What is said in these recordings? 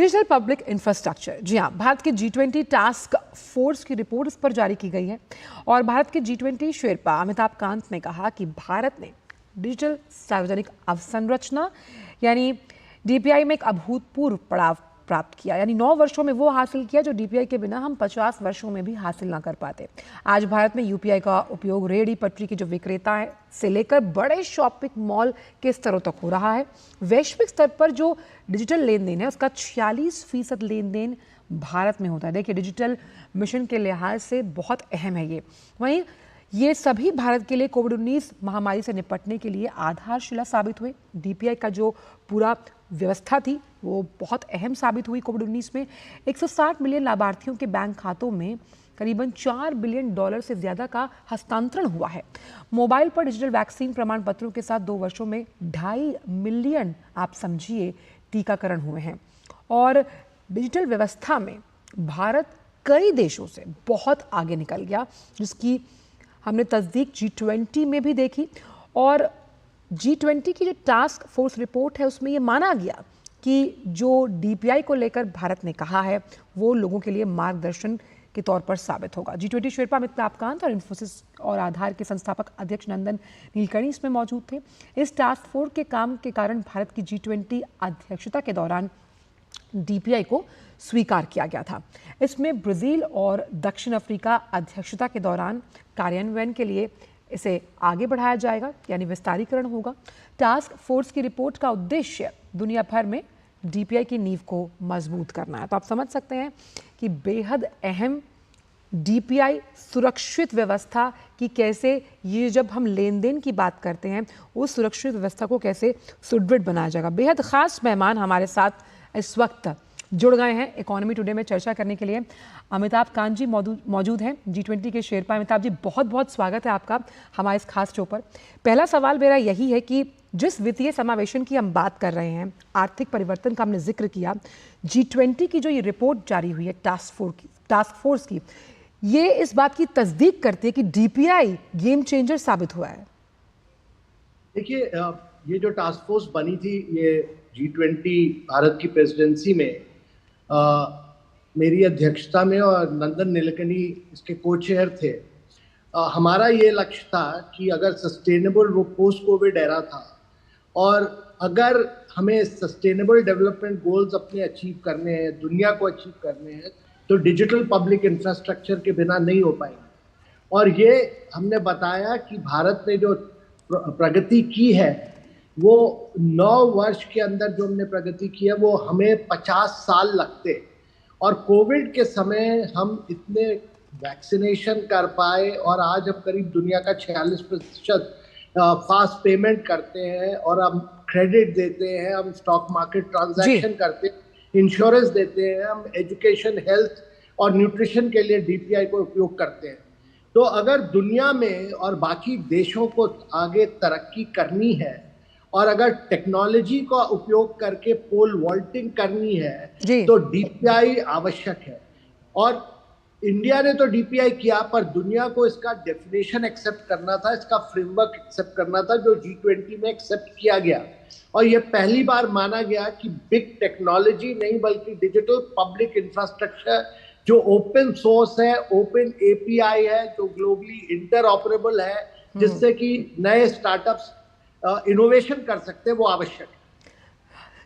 Digital public infrastructure, जी हाँ, भारत के G20 task force की रिपोर्ट इस पर जारी की गई है और भारत के G20 शेरपा अमिताभ कांत ने कहा कि भारत ने डिजिटल सार्वजनिक अवसंरचना यानी DPI में एक अभूतपूर्व पड़ाव प्राप्त किया, यानी 9 वर्षों में वो हासिल किया जो DPI के बिना हम 50 वर्षों में भी हासिल ना कर पाते। आज भारत में UPI का उपयोग रेहड़ी पटरी के जो विक्रेता है से लेकर बड़े शॉपिंग मॉल के स्तरों तक हो रहा है। वैश्विक स्तर पर जो डिजिटल लेन देन है उसका 46% लेन देन भारत में होता है। देखिए, डिजिटल मिशन के लिहाज से बहुत अहम है ये। वहीं ये सभी भारत के लिए कोविड-19 महामारी से निपटने के लिए आधारशिला साबित हुए। DPI का जो पूरा व्यवस्था थी वो बहुत अहम साबित हुई। कोविड-19 में 160 मिलियन लाभार्थियों के बैंक खातों में करीबन $4 बिलियन से ज़्यादा का हस्तांतरण हुआ है। मोबाइल पर डिजिटल वैक्सीन प्रमाण पत्रों के साथ 2 वर्षों में 2.5 मिलियन, आप समझिए, टीकाकरण हुए हैं। और डिजिटल व्यवस्था में भारत कई देशों से बहुत आगे निकल गया, जिसकी हमने तस्दीक G20 में भी देखी। और G20 की जो टास्क फोर्स रिपोर्ट है उसमें ये माना गया कि जो DPI को लेकर भारत ने कहा है वो लोगों के लिए मार्गदर्शन के तौर पर साबित होगा। G20 शेरपा अमिताभ कांत और इन्फोसिस और आधार के संस्थापक अध्यक्ष नंदन नीलकणी इसमें मौजूद थे। इस टास्क फोर्स के काम के कारण भारत की G20 अध्यक्षता के दौरान DPI को स्वीकार किया गया था। इसमें ब्राजील और दक्षिण अफ्रीका अध्यक्षता के दौरान कार्यान्वयन के लिए इसे आगे बढ़ाया जाएगा, यानी विस्तारीकरण होगा। टास्क फोर्स की रिपोर्ट का उद्देश्य दुनिया भर में DPI की नींव को मजबूत करना है। तो आप समझ सकते हैं कि बेहद अहम DPI सुरक्षित व्यवस्था की कैसे, ये जब हम लेन देन की बात करते हैं उस सुरक्षित व्यवस्था को कैसे सुदृढ़ बनाया जाएगा। बेहद खास मेहमान हमारे साथ इस वक्त जुड़ गए हैं इकोनॉमी टुडे में चर्चा करने के लिए। अमिताभ कांत जी मौजूद हैं, G20 के शेरपा। अमिताभ जी, बहुत बहुत स्वागत है आपका हमारे इस खास शो पर। पहला सवाल मेरा यही है कि जिस वित्तीय समावेशन की हम बात कर रहे हैं, आर्थिक परिवर्तन का हमने जिक्र किया, G20 की जो ये रिपोर्ट जारी हुई है टास्क फोर्स की, ये इस बात की तस्दीक करती है कि DPI गेम चेंजर साबित हुआ है। देखिए, ये जो टास्क फोर्स बनी थी ये G20 भारत की प्रेसिडेंसी में मेरी अध्यक्षता में, और नंदन नीलकणी इसके को चेयर थे। हमारा ये लक्ष्य था कि अगर सस्टेनेबल, वो पोस्ट कोविड एरा था, और अगर हमें सस्टेनेबल डेवलपमेंट गोल्स अपने अचीव करने हैं, दुनिया को अचीव करने हैं, तो डिजिटल पब्लिक इंफ्रास्ट्रक्चर के बिना नहीं हो पाएंगे। और ये हमने बताया कि भारत ने जो प्रगति की है वो 9 वर्ष के अंदर जो हमने प्रगति की है वो हमें 50 साल लगते, और कोविड के समय हम इतने वैक्सीनेशन कर पाए, और आज हम करीब दुनिया का 46% फास्ट पेमेंट करते हैं, और हम क्रेडिट देते हैं, हम स्टॉक मार्केट ट्रांजैक्शन करते हैं, इंश्योरेंस देते हैं, हम एजुकेशन, हेल्थ और न्यूट्रिशन के लिए DPI को उपयोग करते हैं। तो अगर दुनिया में और बाकी देशों को आगे तरक्की करनी है, और अगर टेक्नोलॉजी का उपयोग करके पोल वॉल्टिंग करनी है, तो DPI आवश्यक है। और इंडिया ने तो DPI किया, पर दुनिया को इसका डेफिनेशन एक्सेप्ट करना था, इसका फ्रेमवर्क एक्सेप्ट करना था, जो G20 में एक्सेप्ट किया गया। और ये पहली बार माना गया कि बिग टेक्नोलॉजी नहीं बल्कि डिजिटल पब्लिक इंफ्रास्ट्रक्चर जो ओपन सोर्स है, ओपन API है, जो ग्लोबली इंटरऑपरेबल है, जिससे कि नए स्टार्टअप्स इनोवेशन कर सकते हैं, वो आवश्यक है।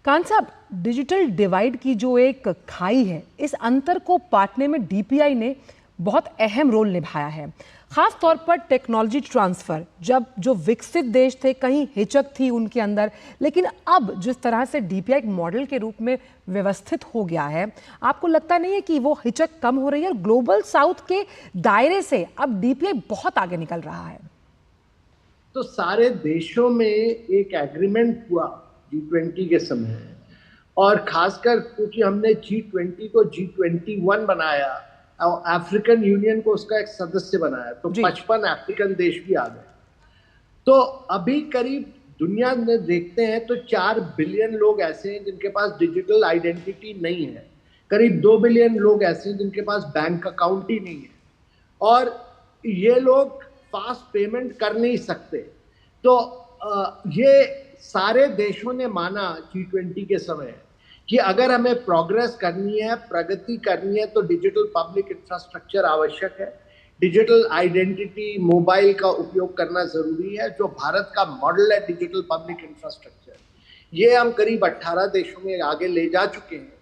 कांत साहब, डिजिटल डिवाइड की जो एक खाई है, इस अंतर को पाटने में DPI ने बहुत अहम रोल निभाया है। खास तौर पर टेक्नोलॉजी ट्रांसफर, जब जो विकसित देश थे कहीं हिचक थी उनके अंदर, लेकिन अब जिस तरह से DPI एक मॉडल के रूप में व्यवस्थित हो गया है, आपको लगता नहीं है कि वो हिचक कम हो रही है और ग्लोबल साउथ के दायरे से अब DPI बहुत आगे निकल रहा है? तो सारे देशों में एक एग्रीमेंट हुआ G20 के समय, और खासकर क्योंकि हमने G20 को G21 बनाया और अफ्रीकन यूनियन को उसका एक सदस्य बनाया, तो 55 अफ्रीकन देश भी आ गए। तो अभी करीब दुनिया में देखते हैं तो 4 बिलियन लोग ऐसे हैं जिनके पास डिजिटल आइडेंटिटी नहीं है, करीब 2 बिलियन लोग ऐसे हैं जिनके पास बैंक अकाउंट ही नहीं है, और ये लोग फास्ट पेमेंट कर नहीं सकते। तो ये सारे देशों ने माना G20 के समय कि अगर हमें प्रोग्रेस करनी है, प्रगति करनी है, तो डिजिटल पब्लिक इंफ्रास्ट्रक्चर आवश्यक है। डिजिटल आइडेंटिटी, मोबाइल का उपयोग करना जरूरी है। जो भारत का मॉडल है डिजिटल पब्लिक इंफ्रास्ट्रक्चर, ये हम करीब 18 देशों में आगे ले जा चुके हैं,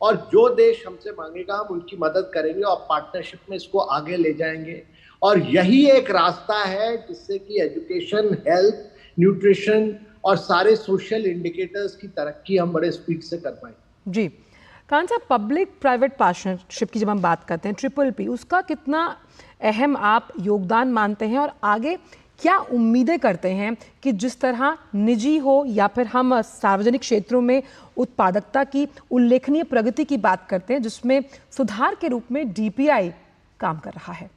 और जो देश हमसे मांगेगा हम उनकी मदद करेंगे और पार्टनरशिप में इसको आगे ले जाएंगे। और यही एक रास्ता है जिससे कि एजुकेशन, हेल्थ, न्यूट्रिशन और सारे सोशल इंडिकेटर्स की तरक्की हम बड़े स्पीड से कर पाएंगे। जी कान साहब, पब्लिक प्राइवेट पार्टनरशिप की जब हम बात करते हैं, PPP, उसका कितना अहम आप योगदान मानते हैं और आगे क्या उम्मीदें करते हैं कि जिस तरह निजी हो या फिर हम सार्वजनिक क्षेत्रों में उत्पादकता की उल्लेखनीय प्रगति की बात करते हैं जिसमें सुधार के रूप में DPI काम कर रहा है?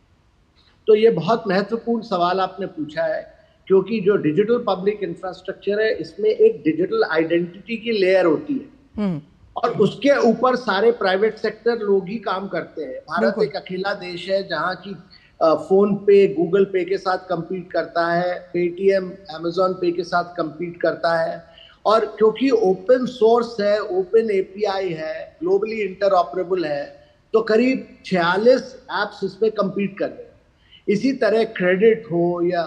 तो ये बहुत महत्वपूर्ण सवाल आपने पूछा है, क्योंकि जो डिजिटल पब्लिक इंफ्रास्ट्रक्चर है इसमें एक डिजिटल आइडेंटिटी की लेयर होती है और उसके ऊपर सारे प्राइवेट सेक्टर लोग ही काम करते हैं। भारत एक अकेला देश है जहां की फोन पे, गूगल पे के साथ compete करता है, पेटीएम, अमेजॉन पे के साथ compete करता है, और क्योंकि ओपन सोर्स है, ओपन API है, ग्लोबली इंटरऑपरेबल है, तो करीब 46 एप्स इस पे compete कर रहे हैं। इसी तरह क्रेडिट हो या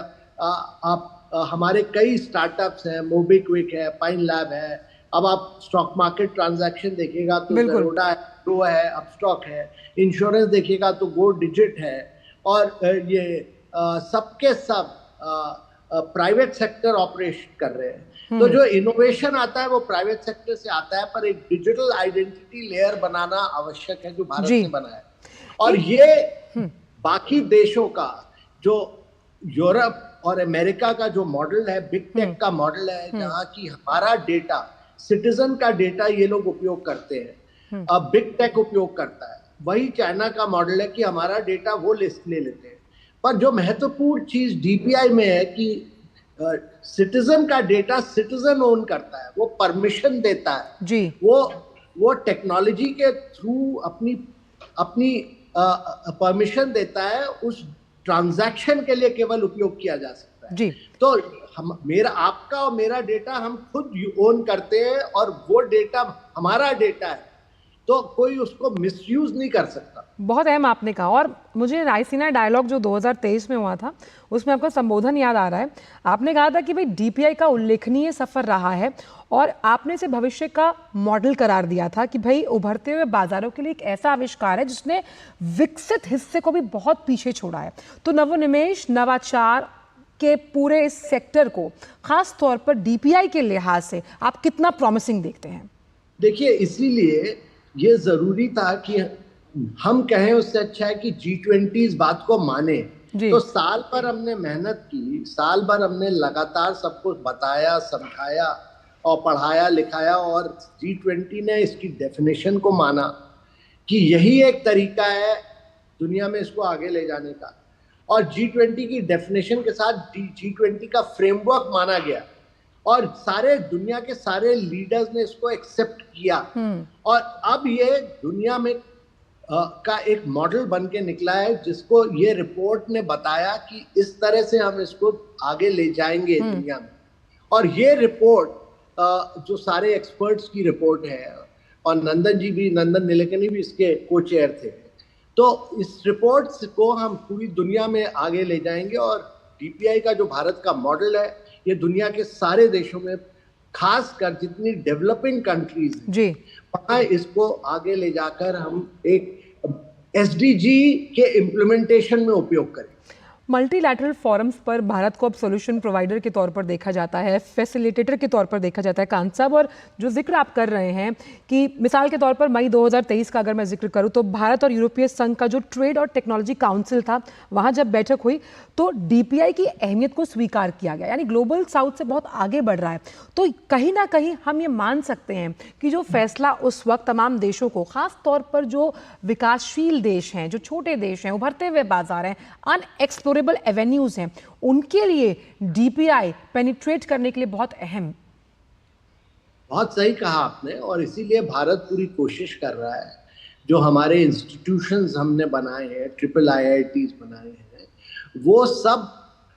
हमारे कई स्टार्टअप्स हैं, मोबिक्विक है, पाइन लैब है। अब आप स्टॉक मार्केट ट्रांजैक्शन देखिएगा तो ज़ेरोडा है, ग्रो है, अपस्टॉक है। इंश्योरेंस देखिएगा तो गो डिजिट है, और ये सबके सब प्राइवेट सेक्टर ऑपरेशन कर रहे हैं। तो जो इनोवेशन आता है वो प्राइवेट सेक्टर से आता है, पर एक डिजिटल आइडेंटिटी लेयर बनाना आवश्यक है जो भारत ने बनाया है। और ये बाकी देशों का, जो यूरोप और अमेरिका का जो मॉडल है, बिग टेक का मॉडल है, जहाँ की हमारा डेटा, सिटीजन का डेटा ये लोग उपयोग करते हैं, अब बिग टेक उपयोग करता है। वही चाइना का मॉडल है कि हमारा डेटा वो लिस्ट ले लेते हैं। पर जो महत्वपूर्ण चीज DPI में है कि सिटीजन का डेटा सिटीजन ओन करता है, वो परमिशन देता है जी। वो टेक्नोलॉजी के थ्रू अपनी परमिशन देता है, उस ट्रांजैक्शन के लिए केवल उपयोग किया जा सकता है जी। तो आपका और मेरा डेटा हम खुद ओन करते हैं, और वो डेटा हमारा डेटा है, तो कोई उसको मिसयूज नहीं कर सकता। बहुत अहम आपने कहा, और मुझे रायसीना डायलॉग जो 2023 में हुआ था उसमें आपका संबोधन याद आ रहा है। आपने कहा था कि भाई DPI का उल्लेखनीय सफर रहा है, और आपने इसे भविष्य का मॉडल करार दिया था कि भाई उभरते हुए बाजारों के लिए एक ऐसा आविष्कार है जिसने विकसित हिस्से को भी बहुत पीछे छोड़ा है। तो नवोन्मेष, नवाचार के पूरे इस सेक्टर को खास तौर पर DPI के लिहाज से आप कितना प्रॉमिसिंग देखते हैं? देखिए, इसीलिए ये जरूरी था कि हम कहें, उससे अच्छा है कि G20 इस बात को माने। तो साल भर हमने मेहनत की, साल भर हमने लगातार सब कुछ बताया, समझाया और पढ़ाया लिखाया, और G20 ने इसकी डेफिनेशन को माना कि यही एक तरीका है दुनिया में इसको आगे ले जाने का। और G20 की डेफिनेशन के साथ G20 का फ्रेमवर्क माना गया, और सारे दुनिया के सारे लीडर्स ने इसको एक्सेप्ट किया, और अब ये दुनिया में का एक मॉडल बन के निकला है, जिसको ये रिपोर्ट ने बताया कि इस तरह से हम इसको आगे ले जाएंगे दुनिया में। और ये रिपोर्ट जो सारे एक्सपर्ट्स की रिपोर्ट है, और नंदन नीलेकनी भी इसके को चेयर थे, तो इस रिपोर्ट को हम पूरी दुनिया में आगे ले जाएंगे। और DPI का जो भारत का मॉडल है, ये दुनिया के सारे देशों में, खासकर जितनी डेवलपिंग कंट्रीज हैं, वहाँ इसको आगे ले जाकर हम एक SDG के इम्प्लीमेंटेशन में उपयोग करें। मल्टीलैटरल फोरम्स पर भारत को अब सॉल्यूशन प्रोवाइडर के तौर पर देखा जाता है, फैसिलिटेटर के तौर पर देखा जाता है कांत साहब। और जो जिक्र आप कर रहे हैं कि मिसाल के तौर पर मई 2023 का अगर मैं जिक्र करूं, तो भारत और यूरोपीय संघ का जो ट्रेड और टेक्नोलॉजी काउंसिल था, वहां जब बैठक हुई तो DPI की अहमियत को स्वीकार किया गया, यानी ग्लोबल साउथ से बहुत आगे बढ़ रहा है। तो कहीं ना कहीं हम ये मान सकते हैं कि जो फैसला उस वक्त तमाम देशों को, खास तौर पर जो विकासशील देश हैं, जो छोटे देश हैं, उभरते हुए बाजार हैं, अनएक्सप्लोरेबल एवेन्यूज हैं, उनके लिए DPI पेनिट्रेट करने के लिए बहुत अहम। बहुत सही कहा आपने, और इसीलिए भारत पूरी कोशिश कर रहा है। जो हमारे इंस्टीट्यूशंस हमने बनाए हैं, IIITs बनाए हैं, वो सब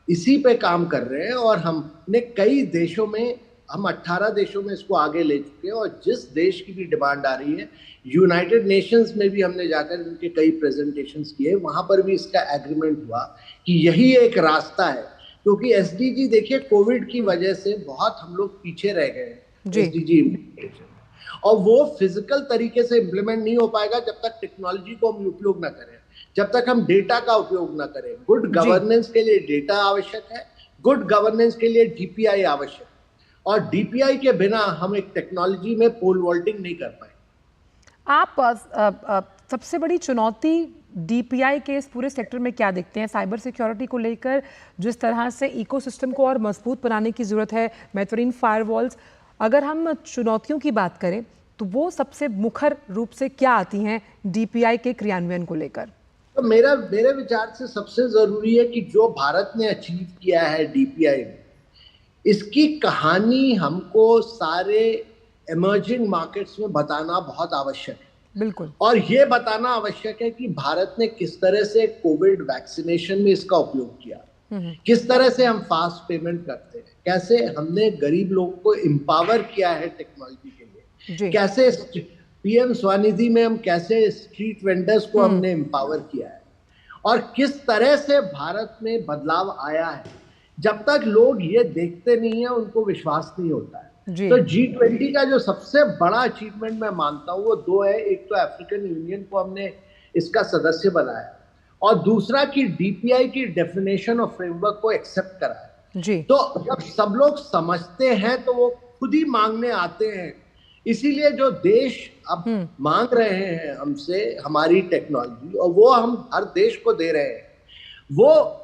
इसी पे काम कर रहे हैं। और हमने कई देशों में हम 18 देशों में इसको आगे ले चुके हैं, और जिस देश की भी डिमांड आ रही है, यूनाइटेड नेशंस में भी हमने जाकर इनके कई प्रेजेंटेशंस किए, वहां पर भी इसका एग्रीमेंट हुआ कि यही एक रास्ता है। क्योंकि एसडीजी देखिए, कोविड की वजह से बहुत हम लोग पीछे रह गए हैं एसडीजी इम्प्लीमेंटेशन, और वो फिजिकल तरीके से इम्प्लीमेंट नहीं हो पाएगा जब तक टेक्नोलॉजी को हम उपयोग ना करें, जब तक हम डेटा का उपयोग ना करें। गुड गवर्नेंस के लिए डेटा आवश्यक है, गुड गवर्नेंस के लिए डीपीआई आवश्यक है, और डीपीआई के बिना हम एक टेक्नोलॉजी में पोल वॉल्टिंग नहीं कर पाए। आप सबसे बड़ी चुनौती डीपीआई के इस पूरे सेक्टर में क्या देखते हैं? साइबर सिक्योरिटी को लेकर जिस तरह से इकोसिस्टम को और मजबूत बनाने की जरूरत है, बेहतरीन फायरवॉल्स, अगर हम चुनौतियों की बात करें तो वो सबसे मुखर रूप से क्या आती हैं डीपीआई के क्रियान्वयन को लेकर? तो मेरे विचार से सबसे जरूरी है कि जो भारत ने अचीव किया है डीपीआई में, इसकी कहानी हमको सारे इमर्जिंग मार्केट्स में बताना बहुत आवश्यक है। बिल्कुल। और ये बताना आवश्यक है कि भारत ने किस तरह से कोविड वैक्सीनेशन में इसका उपयोग किया, किस तरह से हम फास्ट पेमेंट करते हैं, कैसे हमने गरीब लोगों को एम्पावर किया है टेक्नोलॉजी के लिए, कैसे पीएम स्वनिधि में हम कैसे स्ट्रीट वेंडर्स को हमने एम्पावर किया है, और किस तरह से भारत में बदलाव आया है। जब तक लोग ये देखते नहीं है, उनको विश्वास नहीं होता है। तो G20 का जो सबसे बड़ा अचीवमेंट मैं मानता हूँ वो दो है। एक तो अफ्रीकन यूनियन को हमने इसका सदस्य बनाया, और दूसरा कि डीपीआई की डेफिनेशन और फ्रेमवर्क को एक्सेप्ट कराया। तो जब सब लोग समझते हैं तो वो खुद ही मांगने आते हैं। इसीलिए जो देश अब मांग रहे हैं हमसे हमारी टेक्नोलॉजी, और वो हम हर देश को दे रहे हैं, वो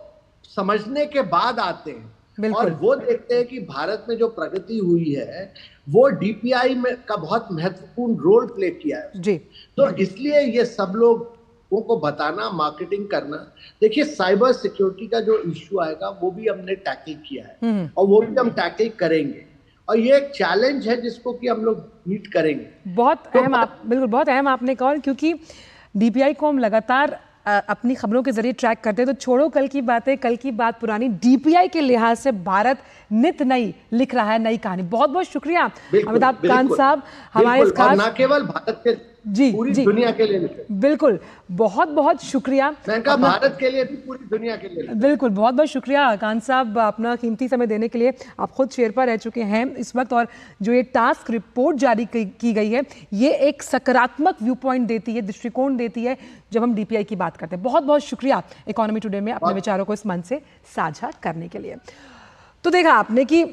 समझने के बाद आते हैं और वो देखते हैं कि भारत में जो प्रगति हुई है वो डीपीआई में का बहुत महत्वपूर्ण रोल प्ले किया है जी। तो इसलिए ये सब लोगों को बताना, मार्केटिंग करना। देखिए, साइबर सिक्योरिटी का जो इश्यू आएगा वो भी हमने टैकल किया है, और वो भी हम टैकल करेंगे, और ये एक चैलेंज है जिसको कि हम लोग मीट करेंगे। बहुत अहम बिल्कुल बहुत अहम आपने कहा, क्योंकि डीपीआई को हम लगातार अपनी खबरों के जरिए ट्रैक करते हैं। तो छोड़ो कल की बातें, कल की बात पुरानी, डीपीआई के लिहाज से भारत नित नई लिख रहा है नई कहानी। बहुत बहुत शुक्रिया अमिताभ कांत साहब, हमारे इस खास, ना केवल भारत के पूरी दुनिया के लिए लिखे। बिल्कुल, बहुत बहुत शुक्रिया। भारत के लिए भी, पूरी दुनिया के लिए। बिल्कुल, बहुत बहुत शुक्रिया कांत साहब, अपना कीमती समय देने के लिए। आप खुद शेरपा रह चुके हैं इस वक्त, और जो ये टास्क रिपोर्ट जारी की गई है ये एक सकारात्मक व्यू पॉइंट देती है, दृष्टिकोण देती है जब हम डीपीआई की बात करते हैं। बहुत बहुत शुक्रिया इकोनॉमी टुडे में अपने विचारों को इस मंच से साझा करने के लिए। तो देखा आपने कि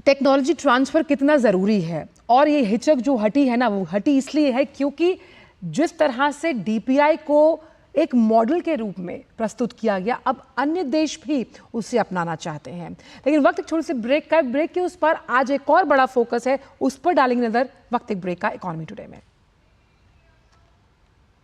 टेक्नोलॉजी ट्रांसफर कितना ज़रूरी है, और ये हिचक जो हटी है ना, वो हटी इसलिए है क्योंकि जिस तरह से डीपीआई को एक मॉडल के रूप में प्रस्तुत किया गया, अब अन्य देश भी उसे अपनाना चाहते हैं। लेकिन वक्त एक छोटे से ब्रेक का, ब्रेक के उस पर आज एक और बड़ा फोकस है, उस पर डालेंगे नजर वक्त एक ब्रेक का इकोनॉमी टुडे में।